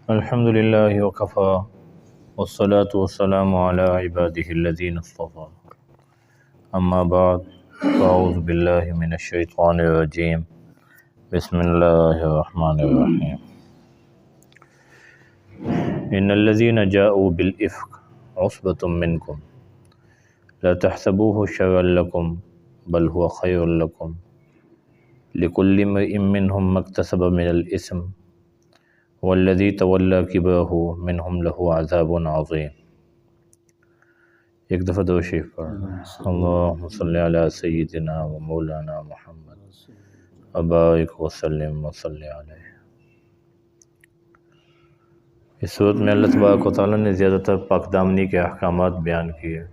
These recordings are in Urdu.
الحمد للہ وکفا والصلاة والسلام علی عبادہ الذین اصطفیٰ اما بعد فاعوذ باللہ من الشیطان الرجیم بسم اللہ الرحمن الرحیم ان الذین جاءوا بالافک عصبۃ منکم لا تحسبوه شرا لکم بل هو خیر لکم لکل امرئ منہم ما اکتسب من الاثم والذی تولی کبرہ منہم لہ عذاب عظیم۔ ایک دفعہ درود شریف پڑھ اللہم صلی علی سیدنا و مولانا محمد وبارک وسلم وصلی علیہ۔ اس صورت میں اللہ تبارک و تعالیٰ نے زیادہ تر پاک دامنی کے احکامات بیان کیے۔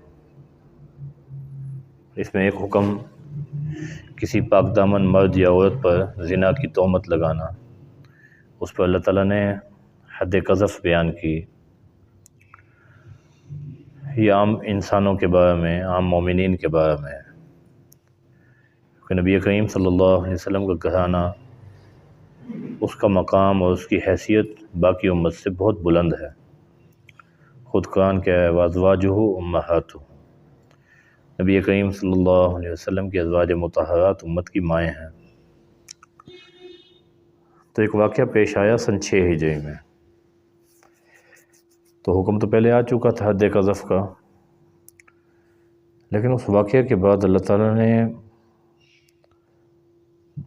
اس میں ایک حکم کسی پاک دامن مرد یا عورت پر زنا کی تہمت لگانا، اس پر اللہ تعالیٰ نے حد قذف بیان کی۔ یہ عام انسانوں کے بارے میں، عام مومنین کے بارے میں، کہ نبی کریم صلی اللہ علیہ وسلم کا گھرانہ، اس کا مقام اور اس کی حیثیت باقی امت سے بہت بلند ہے۔ خود قرآن کہہ ہے وازواجہ امہاتہ، نبی کریم صلی اللہ علیہ وسلم کی ازواج مطہرات امت کی مائیں ہیں۔ تو ایک واقعہ پیش آیا سن 6 ہجری میں، تو حکم تو پہلے آ چکا تھا حد قذف کا، لیکن اس واقعے کے بعد اللہ تعالیٰ نے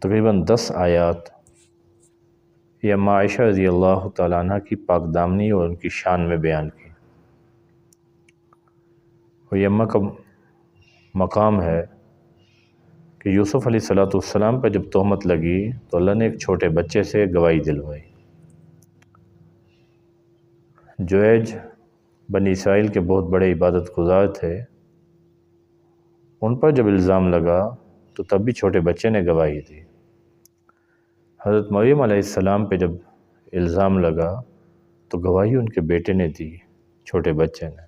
تقریباً 10 آیات یہ اما عائشہ رضی اللہ تعالیٰ عنہ کی پاک دامنی اور ان کی شان میں بیان کی۔ اور یہ اما کا مقام ہے کہ یوسف علیہ السلام پہ جب تہمت لگی تو اللہ نے ایک چھوٹے بچے سے گواہی دلوائی۔ جویج بنی اسرائیل کے بہت بڑے عبادت گزار تھے، ان پر جب الزام لگا تو تب بھی چھوٹے بچے نے گواہی دی۔ حضرت مریم علیہ السلام پہ جب الزام لگا تو گواہی ان کے بیٹے نے دی، چھوٹے بچے نے۔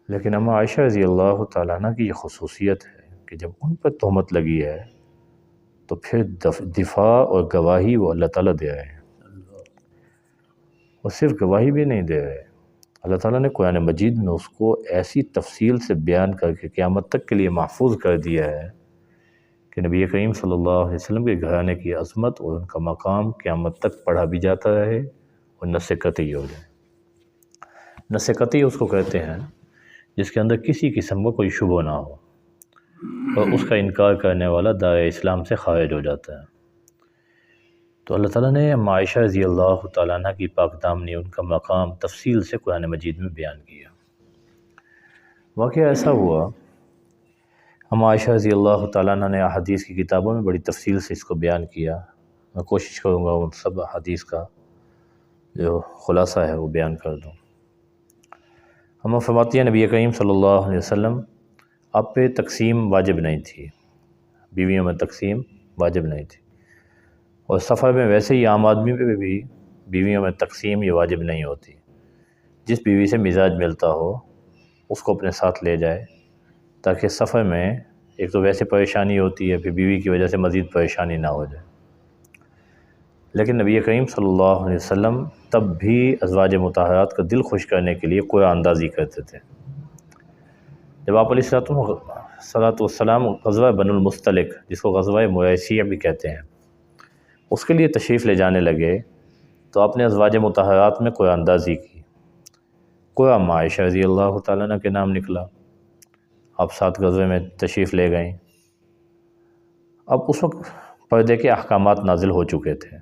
لیکن اما عائشہ رضی اللہ تعالیٰ عنہ کی یہ خصوصیت ہے کہ جب ان پر تہمت لگی ہے تو پھر دفاع اور گواہی وہ اللہ تعالیٰ دے رہے ہیں، اور صرف گواہی بھی نہیں دے رہے، اللہ تعالیٰ نے قرآن مجید میں اس کو ایسی تفصیل سے بیان کر کے قیامت تک کے لیے محفوظ کر دیا ہے کہ نبی کریم صلی اللہ علیہ وسلم کے گھرانے کی عظمت اور ان کا مقام قیامت تک پڑھا بھی جاتا رہے اور نص قطعی ہو جائے۔ نص قطعی اس کو کہتے ہیں جس کے اندر کسی قسم کا کوئی شبہ نہ ہو اور اس کا انکار کرنے والا دائرۂ اسلام سے خارج ہو جاتا ہے۔ تو اللہ تعالیٰ نے اما عائشہ رضی اللہ تعالیٰ عنہ کی پاک دامنی، ان کا مقام تفصیل سے قرآن مجید میں بیان کیا۔ واقعہ ایسا ہوا، اما عائشہ رضی اللہ تعالیٰ عنہ نے احادیث کی کتابوں میں بڑی تفصیل سے اس کو بیان کیا۔ میں کوشش کروں گا ان سب احادیث کا جو خلاصہ ہے وہ بیان کر دوں۔ اما فرماتی ہیں نبی کریم صلی اللہ علیہ وسلم آپ پہ تقسیم واجب نہیں تھی، بیویوں میں تقسیم واجب نہیں تھی، اور سفر میں ویسے ہی عام آدمی پہ بھی بیویوں میں تقسیم یہ واجب نہیں ہوتی۔ جس بیوی سے مزاج ملتا ہو اس کو اپنے ساتھ لے جائے، تاکہ سفر میں ایک تو ویسے پریشانی ہوتی ہے، پھر بیوی کی وجہ سے مزید پریشانی نہ ہو جائے۔ لیکن نبی کریم صلی اللہ علیہ وسلم تب بھی ازواج مطہرات کا دل خوش کرنے کے لیے قرآن اندازی کرتے تھے۔ جب آپ علیہ الصلوۃ والسلام غزوہ بن المصطلق، جس کو غزوہ مریسیہ بھی کہتے ہیں، اس کے لیے تشریف لے جانے لگے تو آپ نے ازواج مطہرات میں قرآن اندازی کی۔ قرآن اما عائشہ رضی اللہ تعالیٰ عنہ کے نام نکلا، آپ ساتھ غزوے میں تشریف لے گئیں۔ اب اس وقت پردے کے احکامات نازل ہو چکے تھے،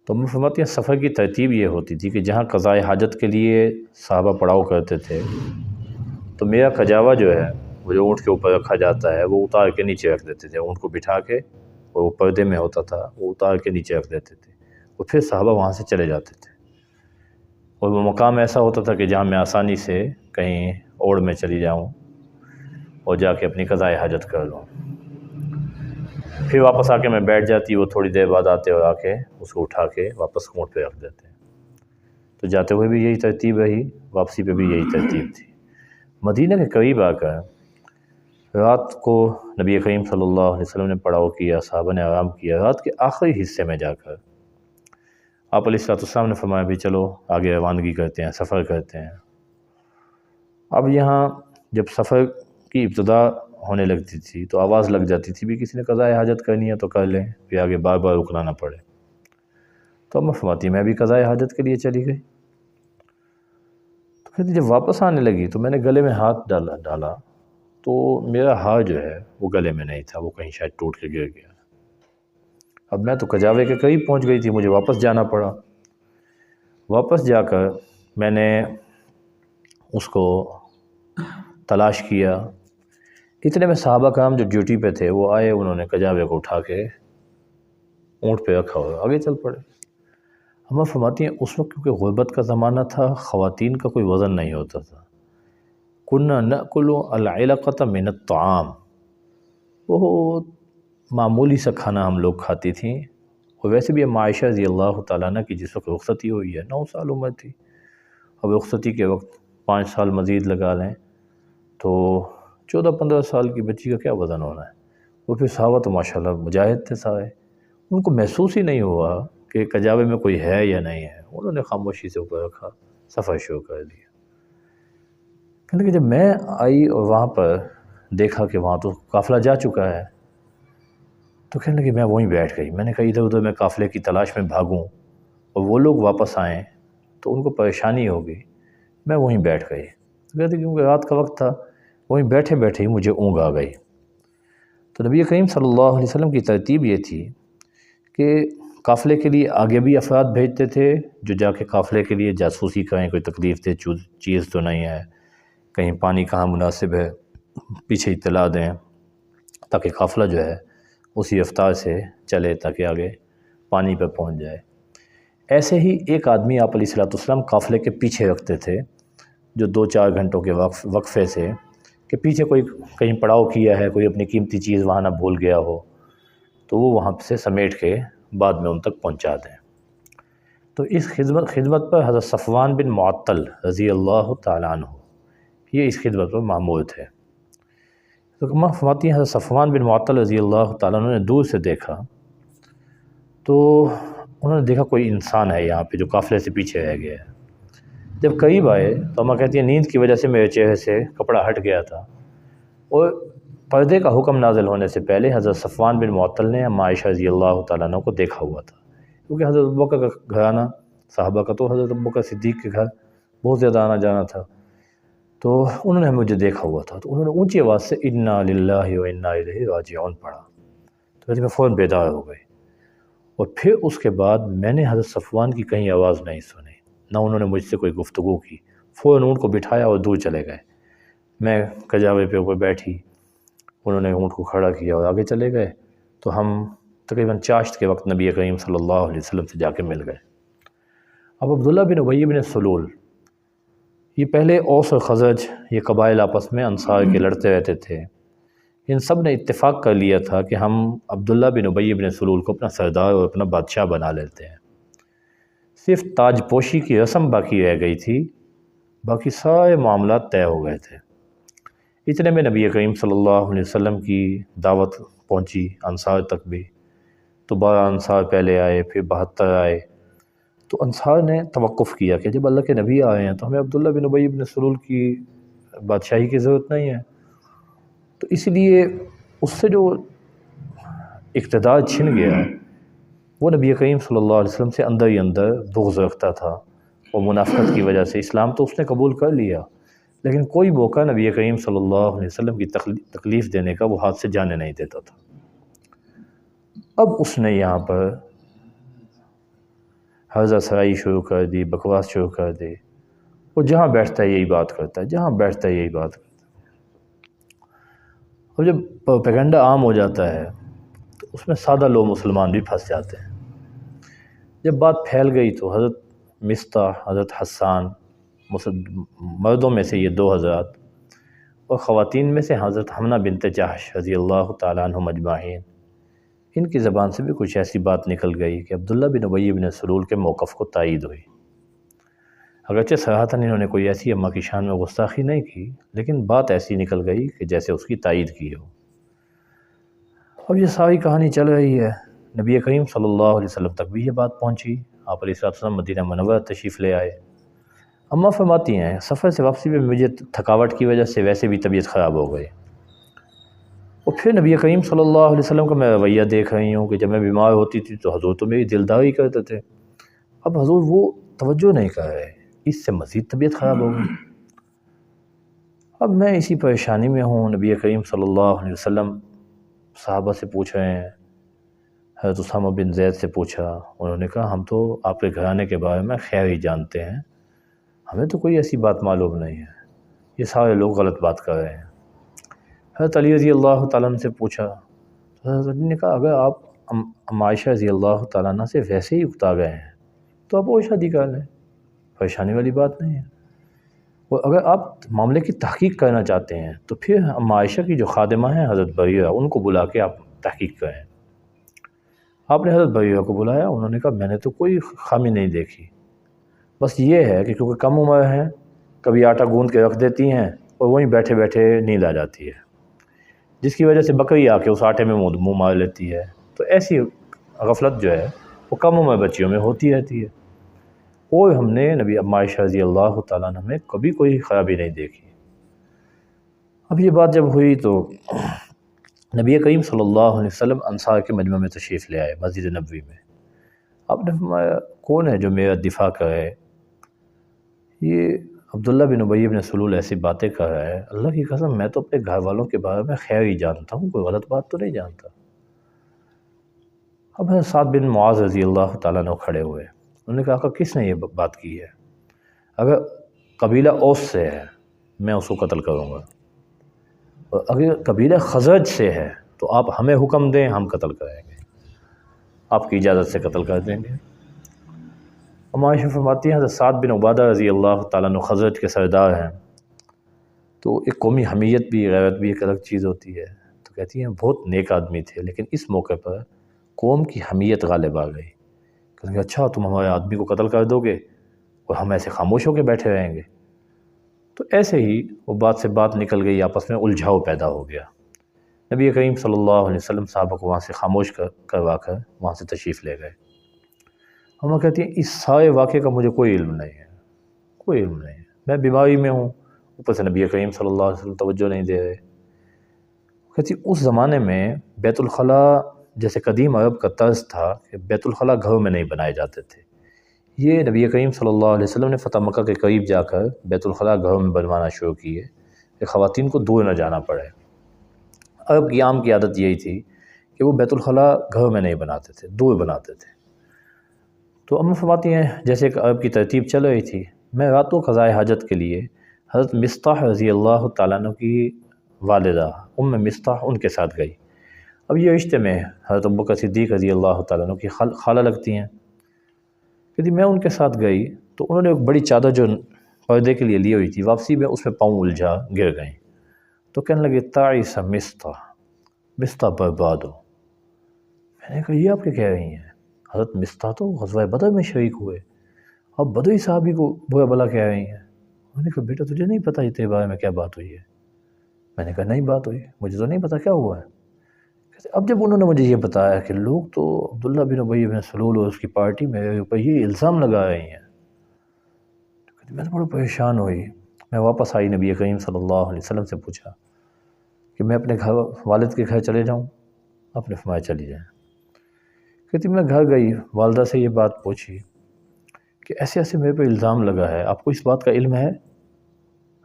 تو ہم فرماتے ہیں سفر کی ترتیب یہ ہوتی تھی کہ جہاں قضاء حاجت کے لیے صحابہ پڑاؤ کرتے تھے تو میرا کجاوا جو ہے وہ جو اونٹ کے اوپر رکھا جاتا ہے وہ اتار کے نیچے رکھ دیتے تھے، اونٹ کو بٹھا کے، اور وہ پردے میں ہوتا تھا، وہ اتار کے نیچے رکھ دیتے تھے، اور پھر صحابہ وہاں سے چلے جاتے تھے۔ اور وہ مقام ایسا ہوتا تھا کہ جہاں میں آسانی سے کہیں اوڑ میں چلی جاؤں اور جا کے اپنی قضاء حاجت کر لوں، پھر واپس آ کے میں بیٹھ جاتی، وہ تھوڑی دیر بعد آتے اور آ کے اس کو اٹھا کے واپس اونٹ پہ رکھ دیتے۔ تو جاتے ہوئے بھی یہی ترتیب رہی، واپسی پہ بھی یہی ترتیب تھی۔ مدینہ کے قریب آ کر رات کو نبی کریم صلی اللہ علیہ وسلم نے پڑاؤ کیا، صحابہ نے آرام کیا۔ رات کے آخری حصے میں جا کر آپ علیہ السلام نے فرمایا بھی چلو آگے روانگی کرتے ہیں، سفر کرتے ہیں۔ اب یہاں جب سفر کی ابتدا ہونے لگتی تھی تو آواز لگ جاتی تھی بھی کسی نے قضاء حاجت کرنی ہے تو کر لیں، پھر آگے بار بار رکنا نہ پڑے۔ تو اب فرماتی میں بھی قضاء حاجت کے لیے چلی گئی۔ تو پھر جب واپس آنے لگی تو میں نے گلے میں ہاتھ ڈالا تو میرا ہار جو ہے وہ گلے میں نہیں تھا، وہ کہیں شاید ٹوٹ کے گر گیا۔ اب میں تو کجاوے کے قریب پہنچ گئی تھی، مجھے واپس جانا پڑا۔ واپس جا کر میں نے اس کو تلاش کیا۔ اتنے میں صحابہ کرام جو ڈیوٹی پہ تھے وہ آئے، انہوں نے کجاوے کو اٹھا کے اونٹ پہ رکھا اور آگے چل پڑے۔ ہمیں فرماتی ہیں اس وقت کیونکہ غربت کا زمانہ تھا، خواتین کا کوئی وزن نہیں ہوتا تھا۔ کُنَّا نَأْكُلُ الْعِلَقَةَ مِنَ الطَّعَامِ، وہ معمولی سا کھانا ہم لوگ کھاتی تھیں۔ اور ویسے بھی اب عائشہ رضی اللہ تعالیٰ عنہ کی جس وقت رخصتی ہوئی ہے 9 سال عمر تھی، اب رخصتی کے وقت 5 سال مزید لگا لیں تو 14-15 سال کی بچی کا کیا وزن ہونا ہے۔ وہ پھر صحابہ تو ماشاءاللہ مجاہد تھے سارے، ان کو محسوس ہی نہیں ہوا کہ کجاوے میں کوئی ہے یا نہیں ہے، انہوں نے خاموشی سے اوپر رکھا، سفر شروع کر دیا۔ کہنے کہ جب میں آئی اور وہاں پر دیکھا کہ وہاں تو قافلہ جا چکا ہے تو کہنے لگی میں وہیں بیٹھ گئی۔ میں نے کہا ادھر ادھر میں قافلے کی تلاش میں بھاگوں اور وہ لوگ واپس آئیں تو ان کو پریشانی ہوگی، میں وہیں بیٹھ گئی۔ کہتے کیونکہ رات کا وقت تھا، وہیں بیٹھے بیٹھے ہی مجھے اونگ آ گئی۔ تو نبی کریم صلی اللہ علیہ وسلم کی ترتیب یہ تھی کہ قافلے کے لیے آگے بھی افراد بھیجتے تھے جو جا کے قافلے کے لیے جاسوسی کریں، کوئی تکلیف دہ چیز تو نہیں ہے، کہیں پانی کہاں مناسب ہے، پیچھے اطلاع دیں تاکہ قافلہ جو ہے اسی رفتار سے چلے تاکہ آگے پانی پہ پہنچ جائے۔ ایسے ہی ایک آدمی آپ علیہ السلام قافلے کے پیچھے رکھتے تھے جو 2-4 گھنٹوں کے وقفے سے کہ پیچھے کوئی کہیں پڑاؤ کیا ہے، کوئی اپنی قیمتی چیز وہاں نہ بھول گیا ہو تو وہ وہاں سے سمیٹ کے بعد میں ان تک پہنچا دیں۔ تو اس خدمت پر حضرت صفوان بن معطل رضی اللہ تعالیٰ عنہ یہ اس خدمت پر مامور تھے۔ تو فرماتی ہیں حضرت صفوان بن معطل رضی اللہ تعالیٰ عنہ نے دور سے دیکھا تو انہوں نے دیکھا کوئی انسان ہے یہاں پہ جو قافلے سے پیچھے رہ گیا ہے۔ جب قریب آئے تو اماں کہتی ہیں نیند کی وجہ سے میرے چہرے سے کپڑا ہٹ گیا تھا اور پردے کا حکم نازل ہونے سے پہلے حضرت صفوان بن معطل نے اماں عائشہ رضی اللہ تعالیٰ عنہ کو دیکھا ہوا تھا، کیونکہ حضرت ابوبکر کا گھرانہ صحابہ کا تو حضرت ابوبکر صدیق کے گھر بہت زیادہ آنا جانا تھا، تو انہوں نے مجھے دیکھا ہوا تھا تو انہوں نے اونچی آواز سے انا للہ و انا الیہ راجعون پڑھا، تو میں فوراً بیدار ہو گئی۔ اور پھر اس کے بعد میں نے حضرت صفوان کی کہیں آواز نہیں سنی، نہ انہوں نے مجھ سے کوئی گفتگو کی، فوراً اونٹ کو بٹھایا اور دور چلے گئے۔ میں کجاوے پہ اوپر بیٹھی، انہوں نے اونٹ کو کھڑا کیا اور آگے چلے گئے، تو ہم تقریباً چاشت کے وقت نبی کریم صلی اللہ علیہ وسلم سے جا کے مل گئے۔ اب عبداللہ بن ابی بن سلول یہ پہلے اوس اور خزرج یہ قبائل آپس میں انصار کے لڑتے رہتے تھے، ان سب نے اتفاق کر لیا تھا کہ ہم عبداللہ بن ابی بن سلول کو اپنا سردار اور اپنا بادشاہ بنا لیتے ہیں۔ صرف تاج پوشی کی رسم باقی رہ گئی تھی، باقی سارے معاملات طے ہو گئے تھے۔ اتنے میں نبی کریم صلی اللہ علیہ وسلم کی دعوت پہنچی انصار تک بھی، تو 12 انصار پہلے آئے، پھر 72 آئے، تو انصار نے توقف کیا کہ جب اللہ کے نبی آئے ہیں تو ہمیں عبداللہ بن ابی بن سلول کی بادشاہی کی ضرورت نہیں ہے، تو اس لیے اس سے جو اقتدار چھن گیا وہ نبی کریم صلی اللہ علیہ وسلم سے اندر ہی اندر بغض رکھتا تھا، اور منافقت کی وجہ سے اسلام تو اس نے قبول کر لیا لیکن کوئی موقع نبی کریم صلی اللہ علیہ وسلم کی تکلیف دینے کا وہ ہاتھ سے جانے نہیں دیتا تھا۔ اب اس نے یہاں پر حرزہ سرائی شروع کر دی، بکواس شروع کر دی، وہ جہاں بیٹھتا ہے یہی بات کرتا ہے، جہاں بیٹھتا ہے یہی بات کرتا ہے۔ اور جب پروپیگنڈا عام ہو جاتا ہے تو اس میں سادہ لوگ مسلمان بھی پھنس جاتے ہیں۔ جب بات پھیل گئی تو حضرت مصطح، حضرت حسان، مردوں میں سے یہ 2 حضرات اور خواتین میں سے حضرت حمنہ بنت جحش رضی اللہ تعالیٰ عنہم اجمعین، ان کی زبان سے بھی کچھ ایسی بات نکل گئی کہ عبداللہ بن ابی بن سلول کے موقف کو تائید ہوئی۔ اگرچہ صراحتاً انہوں نے کوئی ایسی اماں کی شان میں گستاخی نہیں کی، لیکن بات ایسی نکل گئی کہ جیسے اس کی تائید کی ہو۔ اب یہ ساری کہانی چل رہی ہے، نبی کریم صلی اللہ علیہ وسلم تک بھی یہ بات پہنچی، آپ علیہ السلام مدینہ منورہ تشریف لے آئے۔ اماں فرماتی ہیں سفر سے واپسی میں مجھے تھکاوٹ کی وجہ سے ویسے بھی طبیعت خراب ہو گئی، اور پھر نبی کریم صلی اللہ علیہ وسلم کا میں رویہ دیکھ رہی ہوں کہ جب میں بیمار ہوتی تھی تو حضور تو میری دلداری کرتے تھے، اب حضور وہ توجہ نہیں کر رہے، اس سے مزید طبیعت خراب ہو گئی۔ اب میں اسی پریشانی میں ہوں، نبی کریم صلی اللہ علیہ وسلم صحابہ سے پوچھ رہے ہیں، حضرت اسامہ بن زید سے پوچھا، انہوں نے کہا ہم تو آپ کے گھرانے کے بارے میں خیر ہی جانتے ہیں، ہمیں تو کوئی ایسی بات معلوم نہیں ہے، یہ سارے لوگ غلط بات کر رہے ہیں۔ حضرت علی رضی اللہ تعالیٰ عنہ سے پوچھا، تو حضرت علی نے کہا اگر آپ ام عائشہ رضی اللہ تعالیٰ عنہ سے ویسے ہی اکتا گئے ہیں تو آپ اور شادی کر لیں، پریشانی والی بات نہیں ہے، اور اگر آپ معاملے کی تحقیق کرنا چاہتے ہیں تو پھر ام عائشہ کی جو خادمہ ہیں حضرت بریرہ، ان کو بلا کے آپ تحقیق کریں۔ آپ نے حضرت بریرہ کو بلایا، انہوں نے کہا میں نے تو کوئی خامی نہیں دیکھی، بس یہ ہے کہ کیونکہ کم عمر ہیں کبھی آٹا گوندھ کے رکھ دیتی ہیں اور وہیں بیٹھے بیٹھے نیند آ جاتی ہے، جس کی وجہ سے بکری آ کے اس آٹے میں منہ مار لیتی ہے، تو ایسی غفلت جو ہے وہ کم عمر بچیوں میں ہوتی رہتی ہے، اور ہم نے نبی ام عائشہ رضی اللہ تعالیٰ عنہ میں کبھی کوئی خرابی نہیں دیکھی۔ اب یہ بات جب ہوئی تو نبی کریم صلی اللہ علیہ وسلم انصار کے مجمع میں تشریف لے آئے، مسجد نبوی میں۔ آپ نے فرمایا کون ہے جو میرا دفاع کرے؟ یہ عبداللہ بن ابی بن سلول ایسی باتیں کر رہا ہے، اللہ کی قسم میں تو اپنے گھر والوں کے بارے میں خیر ہی جانتا ہوں، کوئی غلط بات تو نہیں جانتا۔ اب حضرت سعد بن معاذ رضی اللہ تعالیٰ عنہ کھڑے ہوئے، انہوں نے کہا کہ کس نے یہ بات کی ہے؟ اگر قبیلہ اوس سے ہے میں اس کو قتل کروں گا، اور اگر قبیلہ خزرج سے ہے تو آپ ہمیں حکم دیں ہم قتل کریں گے، آپ کی اجازت سے قتل کر دیں گے۔ ام عائشہ فرماتی ہیں حضرت سعد بن عبادہ رضی اللہ تعالیٰ عنہ خزرج کے سردار ہیں، تو ایک قومی حمیت بھی غیرت بھی ایک الگ چیز ہوتی ہے، تو کہتی ہیں بہت نیک آدمی تھے لیکن اس موقع پر قوم کی حمیت غالب آ گئی، کہتے ہیں اچھا تم ہمارے آدمی کو قتل کر دو گے اور ہم ایسے خاموش ہو کے بیٹھے رہیں گے؟ تو ایسے ہی وہ بات سے بات نکل گئی، آپس میں الجھاؤ پیدا ہو گیا۔ نبی کریم صلی اللہ علیہ وسلم صحابہ کو وہاں سے خاموش کروا کر وہاں سے تشریف لے گئے۔ ہم کہتی ہیں اس سارے واقعے کا مجھے کوئی علم نہیں ہے، کوئی علم نہیں ہے، میں بیماری میں ہوں، اوپر سے نبی کریم صلی اللہ علیہ وسلم توجہ نہیں دے رہے۔ کہتی اس زمانے میں بیت الخلاء جیسے قدیم عرب کا طرز تھا کہ بیت الخلاء گھروں میں نہیں بنائے جاتے تھے، یہ نبی کریم صلی اللہ علیہ وسلم نے فتح مکہ کے قریب جا کر بیت الخلاء گھروں میں بنوانا شروع کیے کہ خواتین کو دور نہ جانا پڑے۔ عرب کی عام کی عادت یہی تھی کہ وہ بیت الخلاء گھروں میں نہیں بناتے تھے، دور بناتے تھے۔ تو ام فرماتی ہیں جیسے ایک عرب کی ترتیب چل رہی تھی، میں راتوں قضائے حاجت کے لیے حضرت مصطح رضی اللہ تعالیٰ عنہ کی والدہ ام مصطح ان کے ساتھ گئی۔ اب یہ رشتے میں حضرت ابوبکر صدیق رضی اللہ تعالیٰ عنہ کی خالہ لگتی ہیں، کہ میں ان کے ساتھ گئی تو انہوں نے ایک بڑی چادر جو پردے کے لیے لی ہوئی تھی، واپسی میں اس میں پاؤں الجھا گر گئیں، تو کہنے لگے تعیس مصطح، مصطح برباد ہو۔ میں نے کہا یہ آپ کیا کہہ رہی ہیں؟ حضرت مصطح تو غزوہ بدر میں شریک ہوئے، اب بدری صحابی کو برا بلا کہہ رہی ہیں۔ انہوں نے کہا بیٹا تجھے نہیں پتہ یہ تیرے بارے میں کیا بات ہوئی ہے؟ میں نے کہا نہیں بات ہوئی، مجھے تو نہیں پتہ کیا ہوا ہے۔ اب جب انہوں نے مجھے یہ بتایا کہ لوگ تو عبداللہ بن ابی بن سلول اور اس کی پارٹی میں اوپر یہ الزام لگا رہے ہیں، تو میں تو بڑا پریشان ہوئی۔ میں واپس آئی، نبی کریم صلی اللہ علیہ وسلم سے پوچھا کہ میں اپنے گھر والد کے گھر چلے جاؤں؟ آپ نے فرمایا چلی جائیں۔ کہتی میں گھر گئی، والدہ سے یہ بات پوچھی کہ ایسے ایسے میرے پہ الزام لگا ہے، آپ کو اس بات کا علم ہے؟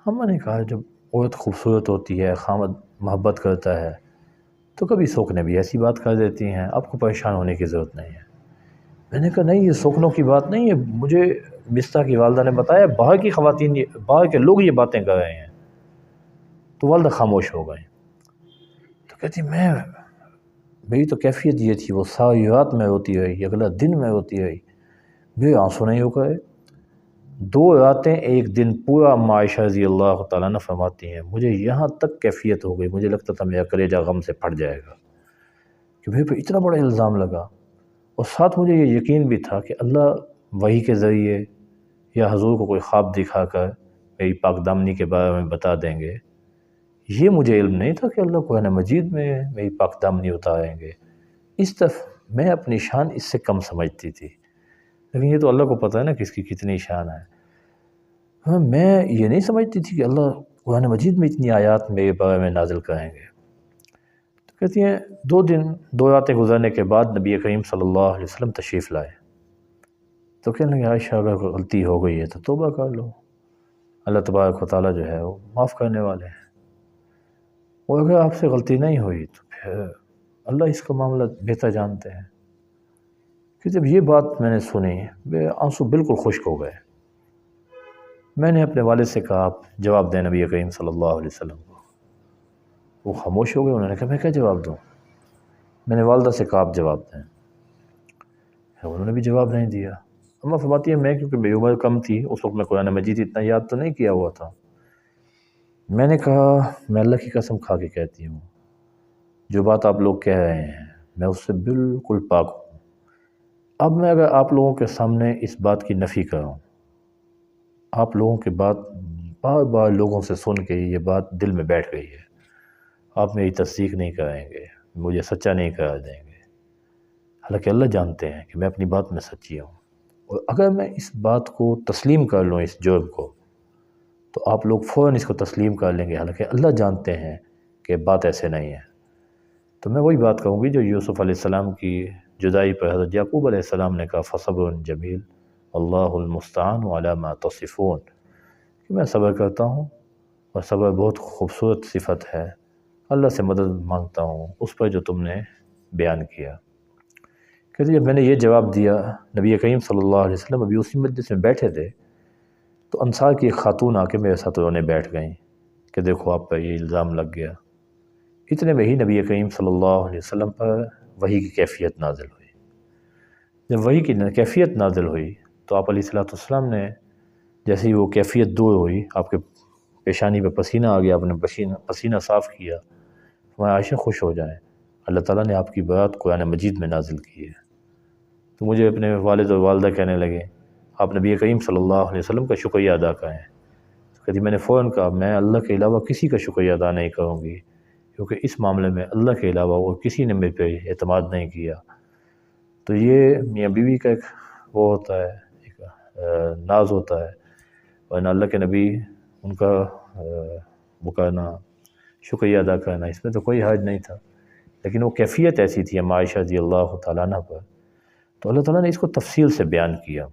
ہم نے کہا جب عورت خوبصورت ہوتی ہے، خامد محبت کرتا ہے تو کبھی سوکنے بھی ایسی بات کر دیتی ہیں، آپ کو پریشان ہونے کی ضرورت نہیں ہے۔ میں نے کہا نہیں یہ سوکنوں کی بات نہیں ہے، مجھے مصطح کی والدہ نے بتایا باہر کی خواتین باہر کے لوگ یہ باتیں کر رہے ہیں۔ تو والدہ خاموش ہو گئیں۔ تو کہتی میری تو کیفیت یہ تھی، وہ ساری رات میں روتی رہی، اگلا دن میں روتی رہی، میرے آنسو نہیں رکے، 2 راتیں 1 دن پورا ام عائشہ رضی اللہ تعالیٰ عنہ فرماتی ہیں مجھے یہاں تک کیفیت ہو گئی، مجھے لگتا تھا میرا کلیجہ غم سے پھٹ جائے گا کہ میرے پہ اتنا بڑا الزام لگا، اور ساتھ مجھے یہ یقین بھی تھا کہ اللہ وحی کے ذریعے یا حضور کو کوئی خواب دکھا کر میری پاک دامنی کے بارے میں بتا دیں گے۔ یہ مجھے علم نہیں تھا کہ اللہ قرآن مجید میں میری پاک دامنی اتاریں گے۔ اس طرف میں اپنی شان اس سے کم سمجھتی تھی، لیکن یہ تو اللہ کو پتہ ہے نا کہ اس کی کتنی شان ہے۔ ہاں، میں یہ نہیں سمجھتی تھی کہ اللہ قرآن مجید میں اتنی آیات میرے بارے میں نازل کریں گے۔ تو کہتی ہیں 2 دن 2 راتیں گزرنے کے بعد نبی کریم صلی اللہ علیہ وسلم تشریف لائے، تو کہنے لگے عائشہ اگر کوئی غلطی ہو گئی ہے تو توبہ کر لو، اللہ تبارک و تعالیٰ جو ہے وہ معاف کرنے والے ہیں، اور اگر آپ سے غلطی نہیں ہوئی تو پھر اللہ اس کا معاملہ بہتر جانتے ہیں۔ کہ جب یہ بات میں نے سنی میرے آنسو بالکل خشک ہو گئے۔ میں نے اپنے والد سے کہا آپ جواب دیں نبی کریم صلی اللہ علیہ وسلم کو، وہ خاموش ہو گئے۔ انہوں نے کہا میں کیا جواب دوں؟ میں نے والدہ سے کہا آپ جواب دیں، انہوں نے بھی جواب نہیں دیا۔ اماں فرماتی ہے میں کیونکہ میری عمر کم تھی اس وقت، میں قرآن مجید اتنا یاد تو نہیں کیا ہوا تھا، میں نے کہا میں اللہ کی قسم کھا کے کہتی ہوں جو بات آپ لوگ کہہ رہے ہیں میں اس سے بالکل پاک ہوں۔ اب میں اگر آپ لوگوں کے سامنے اس بات کی نفی کروں، آپ لوگوں کی بات بار بار لوگوں سے سن کے یہ بات دل میں بیٹھ گئی ہے، آپ میری تصدیق نہیں کریں گے، مجھے سچا نہیں قرار دیں گے، حالانکہ اللہ جانتے ہیں کہ میں اپنی بات میں سچی ہوں، اور اگر میں اس بات کو تسلیم کر لوں اس جرم کو تو آپ لوگ فوراً اس کو تسلیم کر لیں گے، حالانکہ اللہ جانتے ہیں کہ بات ایسے نہیں ہے۔ تو میں وہی بات کہوں گی جو یوسف علیہ السلام کی جدائی پر حضرت یعقوب علیہ السلام نے کہا فصبر جمیل اللہ المستعان علی ما تصفون، کہ میں صبر کرتا ہوں اور صبر بہت خوبصورت صفت ہے، اللہ سے مدد مانگتا ہوں اس پر جو تم نے بیان کیا۔ کہ جب میں نے یہ جواب دیا نبی کریم صلی اللہ علیہ وسلم ابھی اسی مجلس میں بیٹھے تھے تو انصار کی ایک خاتون آ کے میرے ساتھ رونے بیٹھ گئیں کہ دیکھو آپ پر یہ الزام لگ گیا۔ اتنے میں ہی نبی کریم صلی اللہ علیہ وسلم پر وحی کی کیفیت نازل ہوئی۔ جب وحی کی کیفیت نازل ہوئی تو آپ علیہ السلام نے جیسے ہی وہ کیفیت دور ہوئی، آپ کے پیشانی پہ پسینہ آ گیا، آپ نے پسینہ صاف کیا، ہمارے عائشہ خوش ہو جائیں، اللہ تعالیٰ نے آپ کی برات قرآن مجید میں نازل کی ہے۔ تو مجھے اپنے والد اور والدہ کہنے لگے آپ نبی کریم صلی اللہ علیہ وسلم کا شکریہ ادا کریں۔ تو کہتی میں نے فوراً کہا میں اللہ کے علاوہ کسی کا شکریہ ادا نہیں کروں گی، کیونکہ اس معاملے میں اللہ کے علاوہ اور کسی نے میرے پہ اعتماد نہیں کیا۔ تو یہ میاں بیوی کا ایک وہ ہوتا ہے، ایک ناز ہوتا ہے، ورنہ اللہ کے نبی ان کا وہ کرنا، شکریہ ادا کرنا، اس میں تو کوئی حرج نہیں تھا، لیکن وہ کیفیت ایسی تھی ہم عائشہ رضی اللہ تعالیٰ عنہ پر، تو اللہ تعالیٰ نے اس کو تفصیل سے بیان کیا۔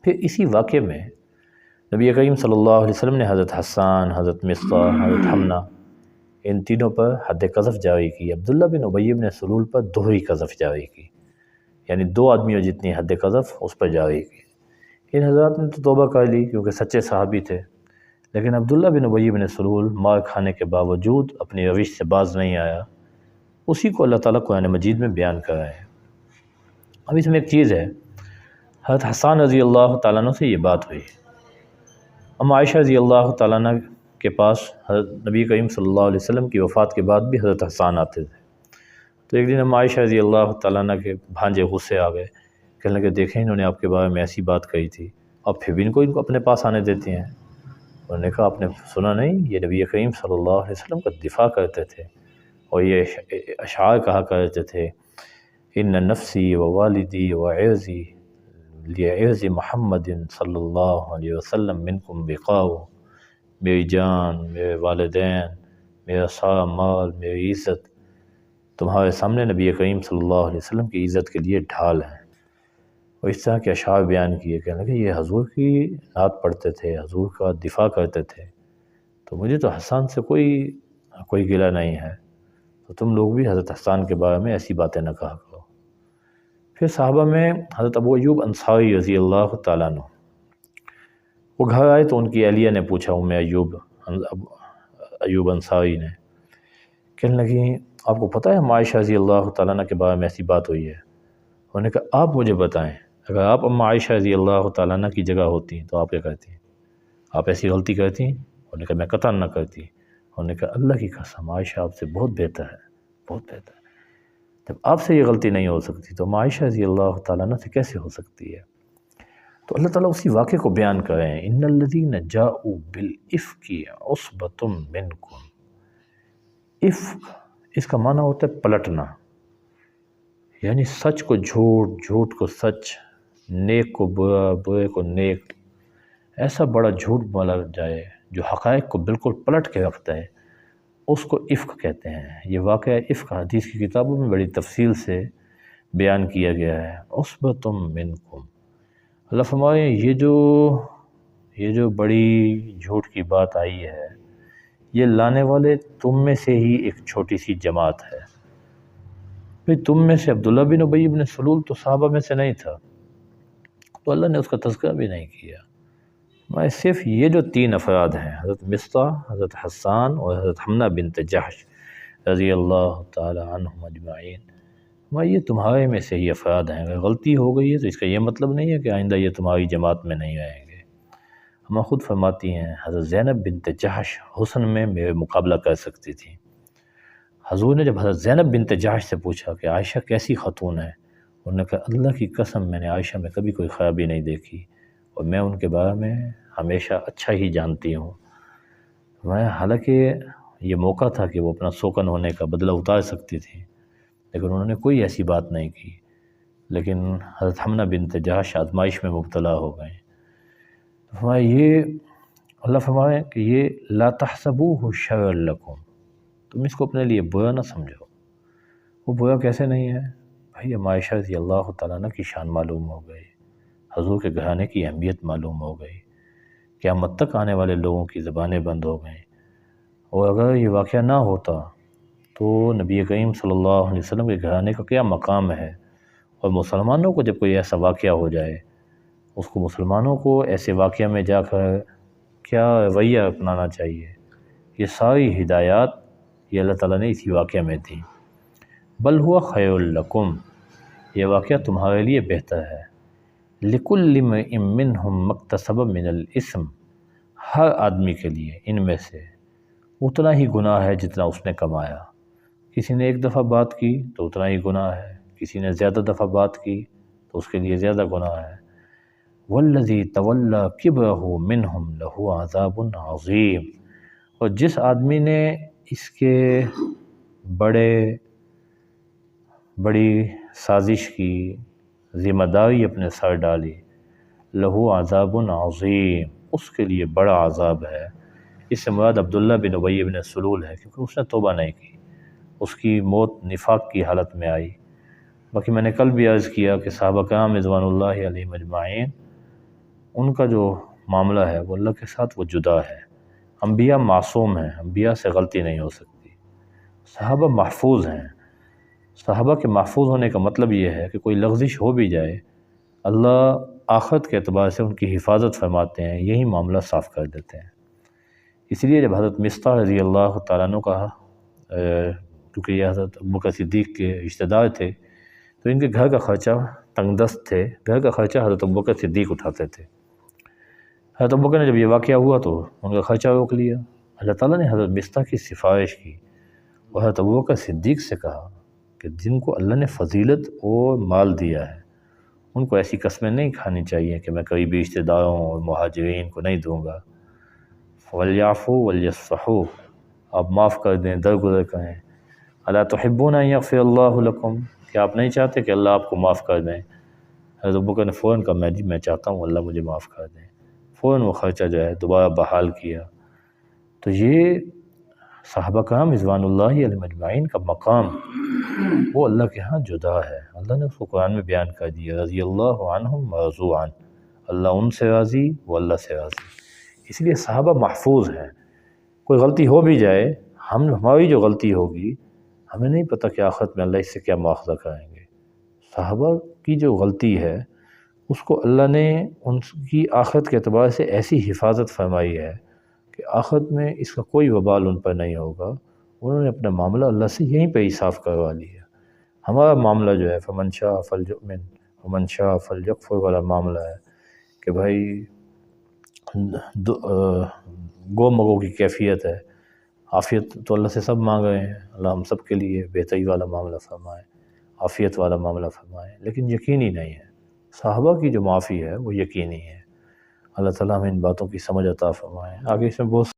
پھر اسی واقعے میں نبی کریم صلی اللہ علیہ وسلم نے حضرت حسان، حضرت مصطح، حضرت حمنہ ان تینوں پر حد قذف جاری کی، عبداللہ بن ابی بن سلول پر دوہری قذف جاری کی، یعنی 2 آدمیوں جتنی حد قذف اس پر جاری کی۔ ان حضرات نے تو توبہ کر لی کیونکہ سچے صحابی تھے، لیکن عبداللہ بن ابی بن سلول مار کھانے کے باوجود اپنی روش سے باز نہیں آیا، اسی کو اللہ تعالیٰ قرآن مجید میں بیان کر رہے ہیں۔ اب اس میں ایک چیز ہے، حضرت حسان رضی اللہ تعالیٰ عنہ سے یہ بات ہوئی، ام عائشہ رضی اللہ تعالیٰ عنہ کے پاس حضرت نبی کریم صلی اللہ علیہ وسلم کی وفات کے بعد بھی حضرت حسان آتے تھے۔ تو ایک دن ام عائشہ رضی اللہ تعالیٰ عنہ کے بھانجے غصے آ گئے، کہنے لگے دیکھیں انہوں نے آپ کے بارے میں ایسی بات کہی تھی، اب پھر بھی ان کو اپنے پاس آنے دیتی ہیں۔ انہوں نے کہا آپ نے سنا نہیں، یہ نبی کریم صلی اللہ علیہ وسلم کا دفاع کرتے تھے اور یہ اشعار کہا کرتے تھے ان نفسی و والدی و عرضی لعرض محمد صلی اللہ علیہ وسلم منکم بقاء، میری جان، میرے والدین، میرا سارا مال، میری عزت تمہارے سامنے نبی کریم صلی اللہ علیہ وسلم کی عزت کے لیے ڈھال ہیں، اور اس طرح کے اشعار بیان کیے، کہنے لگے یہ حضور کی نعت پڑھتے تھے، حضور کا دفاع کرتے تھے، تو مجھے تو حسان سے کوئی گلہ نہیں ہے، تو تم لوگ بھی حضرت حسان کے بارے میں ایسی باتیں نہ کہا کرو۔ پھر صحابہ میں حضرت ابو ایوب انصاری رضی اللہ تعالیٰ عنہ، وہ گھر آئے تو ان کی اہلیہ نے پوچھا ایوب انصاری نے، کہنے لگی آپ کو پتہ ہے ہم عائشہ رضی اللہ تعالیٰ عنہ کے بارے میں ایسی بات ہوئی ہے؟ انہوں نے کہا آپ مجھے بتائیں، اگر آپ ام عائشہ رضی اللہ تعالیٰ عنہ کی جگہ ہوتی ہیں تو آپ کیا کرتی ہیں؟ آپ ایسی غلطی کرتی ہیں؟ انہوں نے کہا میں قطعاً نہ کرتی۔ انہوں نے کہا اللہ کی قسم عائشہ آپ سے بہت بہتر ہے، بہت بہتر ہے، جب آپ سے یہ غلطی نہیں ہو سکتی تو ام عائشہ رضی اللہ تعالیٰ عنہ سے کیسے ہو سکتی ہے؟ تو اللہ تعالیٰ اسی واقعے کو بیان کر رہے ہیں ان الذین جاؤوا بالافک عصبۃ منکم۔ افک اس کا معنی ہوتا ہے پلٹنا، یعنی سچ کو جھوٹ، جھوٹ کو سچ، نیک کو برا، برے کو نیک، ایسا بڑا جھوٹ بولا جائے جو حقائق کو بالکل پلٹ کے رکھتا ہے، اس کو افک کہتے ہیں۔ یہ واقعہ افک حدیث کی کتابوں میں بڑی تفصیل سے بیان کیا گیا ہے۔ عصبۃ منکم، اللہ فرمائے یہ جو بڑی جھوٹ کی بات آئی ہے، یہ لانے والے تم میں سے ہی ایک چھوٹی سی جماعت ہے۔ بھئی تم میں سے عبداللہ بن ابی بن سلول تو صحابہ میں سے نہیں تھا، تو اللہ نے اس کا تذکرہ بھی نہیں کیا۔ میں صرف یہ جو 3 افراد ہیں، حضرت مصطح، حضرت حسان اور حضرت حمنہ بنت جحش رضی اللہ تعالی عنہم اجمعین، میں یہ تمہارے میں سے ہی افراد ہیں۔ اگر غلطی ہو گئی ہے تو اس کا یہ مطلب نہیں ہے کہ آئندہ یہ تمہاری جماعت میں نہیں آئیں گے۔ ہم خود فرماتی ہیں حضرت زینب بنت جحش حسن میں میرے مقابلہ کر سکتی تھی۔ حضور نے جب حضرت زینب بنت جحش سے پوچھا کہ عائشہ کیسی خاتون ہے، انہوں نے کہا اللہ کی قسم میں نے عائشہ میں کبھی کوئی خرابی نہیں دیکھی، اور میں ان کے بارے میں ہمیشہ اچھا ہی جانتی ہوں۔ میں حالانکہ یہ موقع تھا کہ وہ اپنا سوکن ہونے کا بدلہ اتار سکتی تھی، لیکن انہوں نے کوئی ایسی بات نہیں کی۔ لیکن حضرت حمنہ بنت جحش آزمائش میں مبتلا ہو گئیں۔ اللہ فرمائے کہ یہ لا تحسبوہ شرا لکم، تم اس کو اپنے لیے برا نہ سمجھو۔ وہ برا کیسے نہیں ہے؟ بھائی ہم عائشہ رضی اللہ تعالیٰ عنہ کی شان معلوم ہو گئی، حضور کے گھرانے کی اہمیت معلوم ہو گئی، قیامت تک آنے والے لوگوں کی زبانیں بند ہو گئیں۔ اور اگر یہ واقعہ نہ ہوتا تو نبی کریم صلی اللہ علیہ وسلم کے گھرانے کا کیا مقام ہے، اور مسلمانوں کو جب کوئی ایسا واقعہ ہو جائے، اس کو مسلمانوں کو ایسے واقعہ میں جا کر کیا رویہ اپنانا چاہیے۔ یہ ساری ہدایات یہ اللہ تعالیٰ نے اسی واقعہ میں تھی۔ بل ہوا خیر لکم، یہ واقعہ تمہارے لیے بہتر ہے۔ لکل امرئ منہم مکتسب من الاسم، ہر آدمی کے لیے ان میں سے اتنا ہی گناہ ہے جتنا اس نے کمایا۔ کسی نے 1 دفعہ بات کی تو اتنا ہی گناہ ہے، کسی نے زیادہ دفعہ بات کی تو اس کے لیے زیادہ گناہ ہے۔ والذی تولی کبرہ منہم لہ عذاب عظیم، اور جس آدمی نے اس کے بڑی سازش کی ذمہ داری اپنے سر ڈالی، لہو عذاب عظیم، اس کے لیے بڑا عذاب ہے۔ اس سے مراد عبداللہ بن ابی بن سلول ہے، کیونکہ اس نے توبہ نہیں کی، اس کی موت نفاق کی حالت میں آئی۔ باقی میں نے کل بھی عرض کیا کہ صحابہ کرام رضوان اللہ علیہم اجمعین، ان کا جو معاملہ ہے وہ اللہ کے ساتھ وہ جدا ہے۔ انبیاء معصوم ہیں، انبیاء سے غلطی نہیں ہو سکتی۔ صحابہ محفوظ ہیں۔ صحابہ کے محفوظ ہونے کا مطلب یہ ہے کہ کوئی لغزش ہو بھی جائے، اللہ آخرت کے اعتبار سے ان کی حفاظت فرماتے ہیں، یہی معاملہ صاف کر دیتے ہیں۔ اس لیے جب حضرت مصطح رضی اللہ تعالیٰ عنہ کا کیونکہ یہ حضرت ابوبکر صدیق کے رشتہ دار تھے، تو ان کے گھر کا خرچہ تنگ دست تھے، گھر کا خرچہ حضرت ابوبکر صدیق اٹھاتے تھے۔ حضرت ابوبکر نے جب یہ واقعہ ہوا تو ان کا خرچہ روک لیا۔ اللہ تعالیٰ نے حضرت مصطح کی سفارش کی اور حضرت ابوبکر صدیق سے کہا کہ جن کو اللہ نے فضیلت اور مال دیا ہے، ان کو ایسی قسمیں نہیں کھانی چاہیے کہ میں قریبی رشتہ داروں اور مہاجرین کو نہیں دوں گا۔ وَلْيَعْفُوا وَلْيَصْفَحُوا، آپ معاف کر دیں، درگزر کریں۔ اَلَا تُحِبُّونَ أَن يَغْفِرَ اللَّهُ لَكُمْ، کیا آپ نہیں چاہتے کہ اللہ آپ کو معاف کر دیں؟ حضرت ابوبکر نے فوراً کہا میں چاہتا ہوں اللہ مجھے معاف کر دیں۔ فوراً وہ خرچہ جو ہے دوبارہ بحال کیا۔ تو یہ صحابہ کرام رضوان اللہ علیہم اجمعین کا مقام وہ اللہ کے ہاں جدا ہے۔ اللہ نے اس کو قرآن میں بیان کر دیا، رضی اللہ عنہم ورضوا عنہ، اللہ ان سے راضی، وہ اللہ سے راضی۔ اس لیے صحابہ محفوظ ہیں۔ کوئی غلطی ہو بھی جائے، ہماری جو غلطی ہوگی ہمیں نہیں پتہ کہ آخرت میں اللہ اس سے کیا مواخذہ کریں گے۔ صحابہ کی جو غلطی ہے اس کو اللہ نے ان کی آخرت کے اعتبار سے ایسی حفاظت فرمائی ہے کہ آخرت میں اس کا کوئی وبال ان پر نہیں ہوگا۔ انہوں نے اپنا معاملہ اللہ سے یہیں پہ ہی صاف کروا لیا۔ ہمارا معاملہ جو ہے فمن شاء فلیؤمن ومن شاء فلیکفر والا معاملہ ہے کہ بھائی گو مگو کی کیفیت ہے۔ عافیت تو اللہ سے سب مانگ رہے ہیں، اللہ ہم سب کے لیے بہتری والا معاملہ فرمائے، عافیت والا معاملہ فرمائے، لیکن یقینی نہیں ہے۔ صحابہ کی جو معافی ہے وہ یقینی ہے۔ اللہ تعالیٰ ہمیں ان باتوں کی سمجھ عطا فرمائے۔ آگے اس میں بہت